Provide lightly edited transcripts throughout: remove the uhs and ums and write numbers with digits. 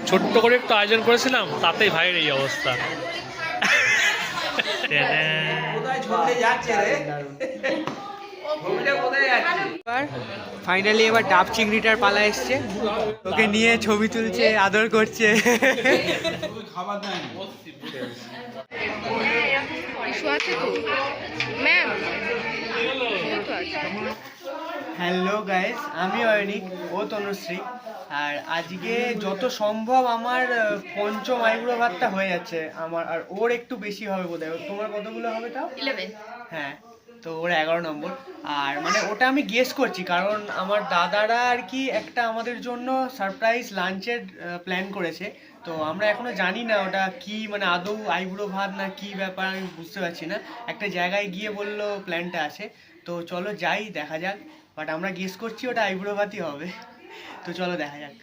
ছোট্ট করে একটু আয়োজন করেছিলাম, তাতেই ভাইয়ের এই অবস্থা। ফাইনালি এবার ডাব চিংড়িটার পালা এসছে, ওকে নিয়ে ছবি তুলছে, আদর করছে। হ্যালো গাইস, আমি অয়নিক, ও তনুশ্রী। আর আজকে যত সম্ভব আমার পঞ্চম আইবুড়ো ভাতটা হয়ে যাচ্ছে আমার, আর ওর একটু বেশি হবে বোধহয়। তোমার কতগুলো হবে তাও? 11। হ্যাঁ, তো ওর 11 নম্বর। আর মানে ওটা আমি গেস করছি, কারণ আমার দাদারা আর কি একটা আমাদের জন্য সারপ্রাইজ লাঞ্চের প্ল্যান করেছে। তো আমরা এখনো জানি না ওটা কি, মানে আদৌ আইবুড়ো ভাত না কি ব্যাপার আমি বুঝতে পারছি না। একটা জায়গায় গিয়ে বললো প্ল্যানটা আছে, তো চলো যাই, দেখা যাক। বাট আমরা গেস করছি ওটা আইবুড়ো ভাতই হবে, তো চলো দেখা যাক।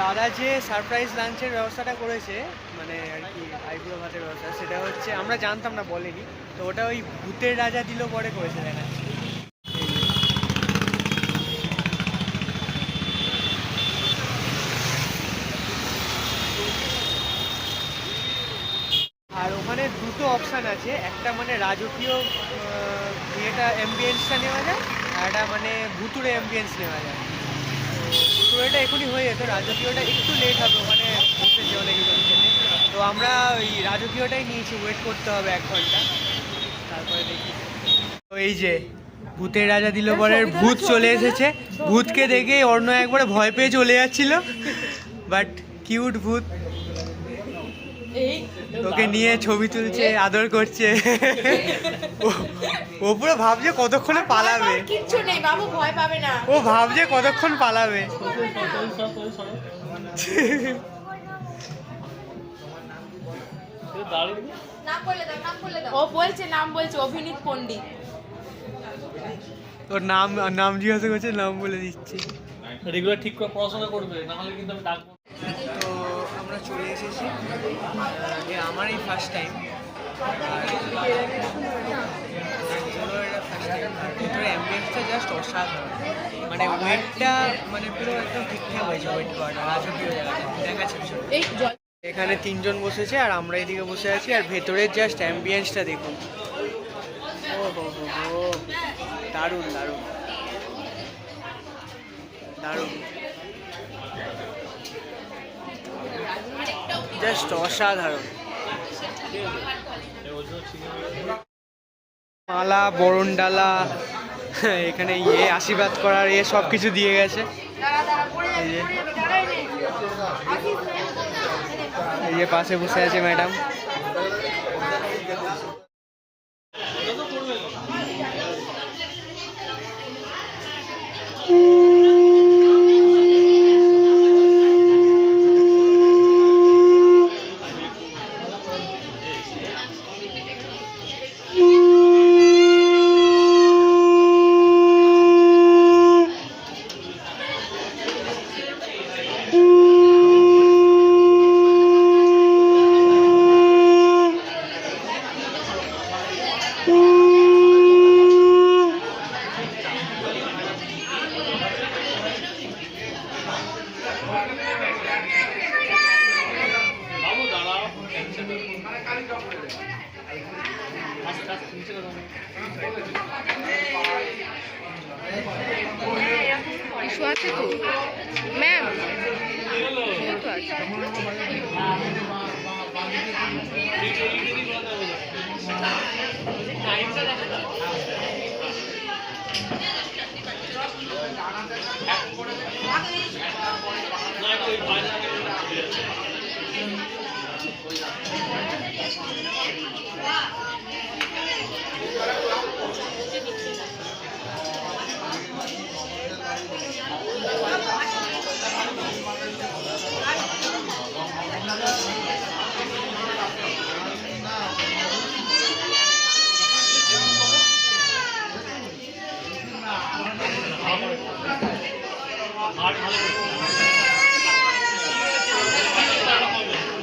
দাদা যে সারপ্রাইজ লাঞ্চের ব্যবস্থাটা করেছে, মানে আর কি আইবুড়ো ভাতের ব্যবস্থা, সেটা হচ্ছে আমরা জানতাম না, বলেনি। তো ওটা ওই ভূতের রাজা দিল পরে করেছে, দেখা। আর ওখানে দুটো অপশান আছে, একটা মানে রাজকীয় ইয়েটা অ্যাম্বিয়েন্সটা নেওয়া যায়, আর একটা মানে ভুতুড়ে অ্যাম্বিয়েন্স নেওয়া যায়। ভুতুড়েটা এখনই হয়ে যেত, রাজকীয়টা একটু লেট হবে, ওখানে বসেছে অনেকজন খেতে। তো আমরা ওই রাজকীয়টাই নিয়েছি, ওয়েট করতে হবে 1 ঘন্টা, তারপরে দেখি। তো এই যে ভূতের রাজা দিল পরের ভূত চলে এসেছে। ভূতকে দেখে অন্য একবারে ভয় পেয়ে চলে যাচ্ছিল, বাট কিউট ভূত। ওকে নিয়ে ছবি তুলছে, আদর করছে। ও পুরো ভাবছে কতক্ষণে পালাবে। কিচ্ছু নেই বাবু, ভয় পাবে না। ও ভাবছে কতক্ষণ পালাবে। ও বলছে, নাম বলছে অভিনীত পণ্ডিত। ওর নাম জিজ্ঞাসা করছে, নাম বলে দিচ্ছি। রেগুলার ঠিক করে পড়াশোনা করবে, না হলে কিন্তু আমি ডাকবো। তো আমরা চলে এসেছি, আমার এই ফার্স্ট টাইম। ভিতরে অ্যাম্বিয়েন্সটা জাস্ট অসাধারণ, মানে ওয়েটটা মানে পুরো একদম ঠিকঠাক হয়েছে। ওয়েট করাটা রাজকীয় জায়গাটা দেখাচ্ছে ভীষণ। এখানে 3 জন বসেছে আর আমরা এদিকে বসে আছি, আর ভেতরের জাস্ট অ্যাম্বিয়েন্সটা দেখুন। ও হো হো হো, দারুণ দারুণ দারুণ, জাস্ট অসাধারণ। মালা, বরণডালা, এখানে আশীর্বাদ করার সব কিছু দিয়ে গেছে। এই যে পাশে বসে আছে ম্যাডাম। ইস্যু আছে তো ম্যাম, তো আছে।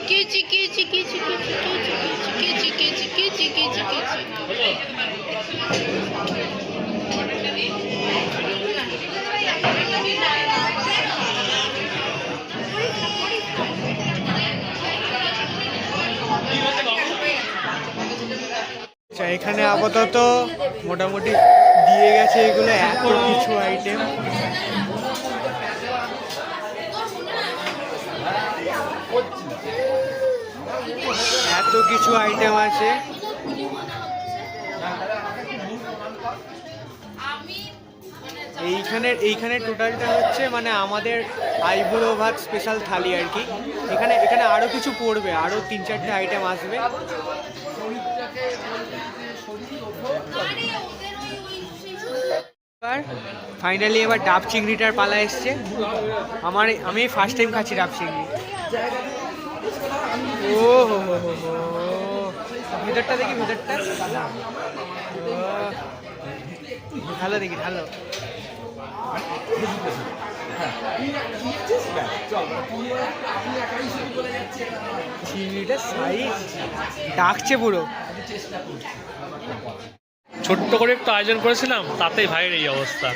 Kichi kichi kichi kichi kichi kichi kichi kichi kichi kichi. আচ্ছা, এখানে আপাতত মোটামুটি দিয়ে গেছে এগুলো, এত কিছু আইটেম। এত কিছু আইটেম আছে। এইখানে টোটালটা হচ্ছে মানে আমাদের আইবুড়ো ভাত স্পেশাল থালি আর কি। এখানে এখানে আরও কিছু পড়বে, আরও 3-4টে আইটেম আসবে। ফাইনালি এবার ডাব চিংড়িটার পালা এসছে। আমি ফার্স্ট টাইম খাচ্ছি ডাব চিংড়ি। ও হো হো হো হো, ভেতরটা দেখি, ভেতরটা ভালো, দেখি ভালো। চিংড়িটা সাইজ ডাকছে পুরো। ছোট্ট করে একটু আয়োজন করেছিলাম, তাতেই ভাইয়ের এই অবস্থা।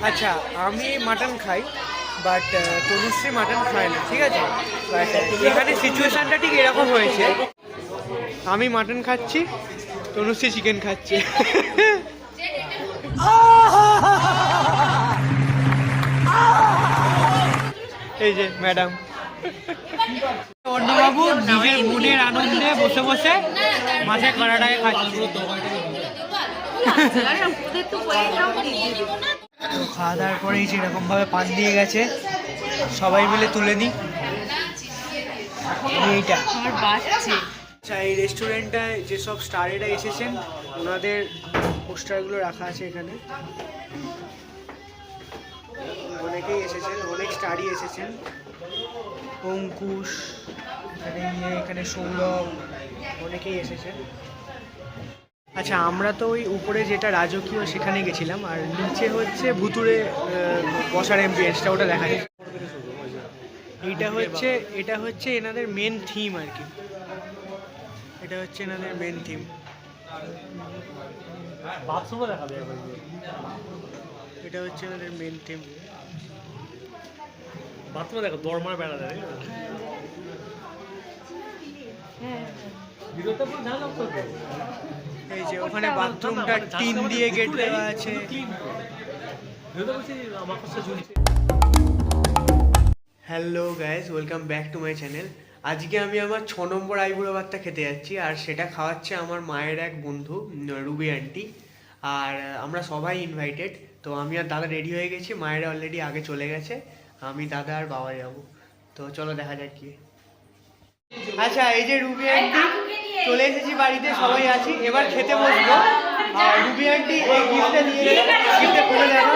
আচ্ছা, আমি মাটন খাই, বাট তনুশ্রী মাটন খায় না, ঠিক আছে? বাট এখানে সিচুয়েশনটা ঠিক এরকম হয়েছে, আমি মাটন খাচ্ছি, তনুশ্রী চিকেন খাচ্ছে। এই যে ম্যাডাম অন্নবাবু নিজের মনের আনন্দে বসে বসে মাছের কড়াটাকে খাচ্ছে। খাওয়া দাওয়ার পরে এই যে এরকম ভাবে পান দিয়ে গেছে, সবাই মিলে তুলে নিই এইটা। আচ্ছা, এই রেস্টুরেন্টটায় যেসব স্টারেরা এসেছেন ওনাদের পোস্টারগুলো রাখা আছে এখানে। অনেকেই এসেছেন, অনেক স্টারই এসেছেন। অঙ্কুশ, এখানে সৌরভ, অনেকেই এসেছেন। আচ্ছা, আমরা তো ওই উপরে যেটা রাজকীয় সেখানে গেছিলাম, আর নিচে হচ্ছে ভুতুড়ে বসার এমবিএসটা, ওটা দেখা যায়। এটা হচ্ছে এনাদের মেন থিম আর কি, এটা হচ্ছে এনাদের মেন থিম। বাথরুমও দেখা যায়, এটা হচ্ছে এনাদের মেন থিম। বাথরুমে দেখো দরমার বেড়া দেয়। এই যে ওখানে বাথরুমটা টিন দিয়ে গেট দেওয়া আছে। Hello guys, welcome back to my channel. আজকে আমি আমার 6 নম্বর আইবুড়ো ভাতটা খেতে যাচ্ছি, আর সেটা খাওয়াচ্ছে আমার মায়ের এক বন্ধু রুবি আন্টি। আর আমরা সবাই ইনভাইটেড। তো আমি আর দাদা রেডি হয়ে গেছি, মায়েরা অলরেডি আগে চলে গেছে, আমি দাদা আর বাবা যাবো। তো চলো দেখা যাক কি। আচ্ছা, এই যে রুবি আন্টি, চলে এসেছি বাড়িতে, সবাই আছি, এবার খেতে বসবো। আর রুবি আন্টি এই গিফটটা দিয়ে গিফটটা খুলে দেখো,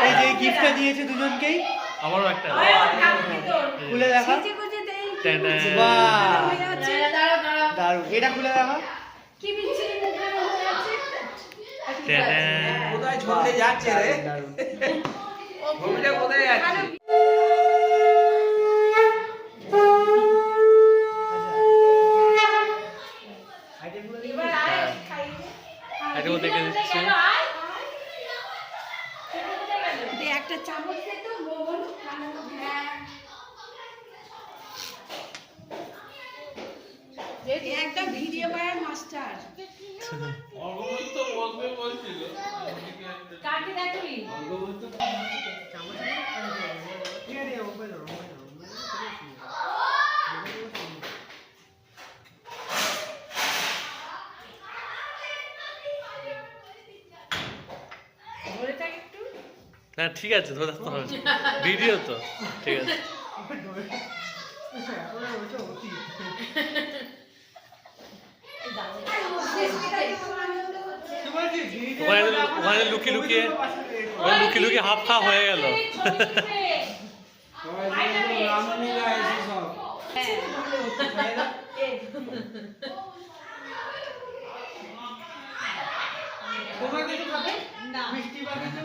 এই যে গিফটটা দিয়েছে দুজনকেই। আমারও একটা খুলে দেখা, বাহ দারুণ, এটা খুলে দেখা। কোথায় ঝুলতে যাচ্ছে রে? কোথায় যাচ্ছে? দেখে দিচ্ছি। একটা চামচ দে তো মোহন। একটা ভিডিও করার মাস্টার। কাকে দেখলি? না ঠিক আছে, ভিডিও তো ঠিক আছে। ওখানে লুকিয়ে লুকিয়ে হাফ খাওয়া হয়ে গেল। মিষ্টি বা কিছু?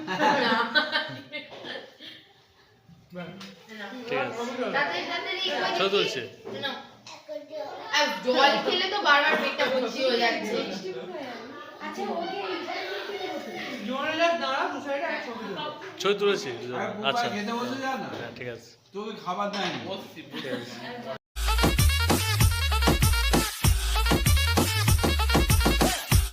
ঠিক আছে তাড়াতাড়ি তাড়াতাড়ি এই করে ছবি তুলছে নাও। আর জল খেলে তো বারবার পেটটা ভর্তি হয়ে যাচ্ছে। জোরে যা দাঁড়া, দু সাইডে এক ছবি তুলো। ছবি তুলেছি আরে আচ্ছা খেতে বলতে যা না হ্যাঁ ঠিক আছে তোকে খাবার দেয়নি ঠিক আছে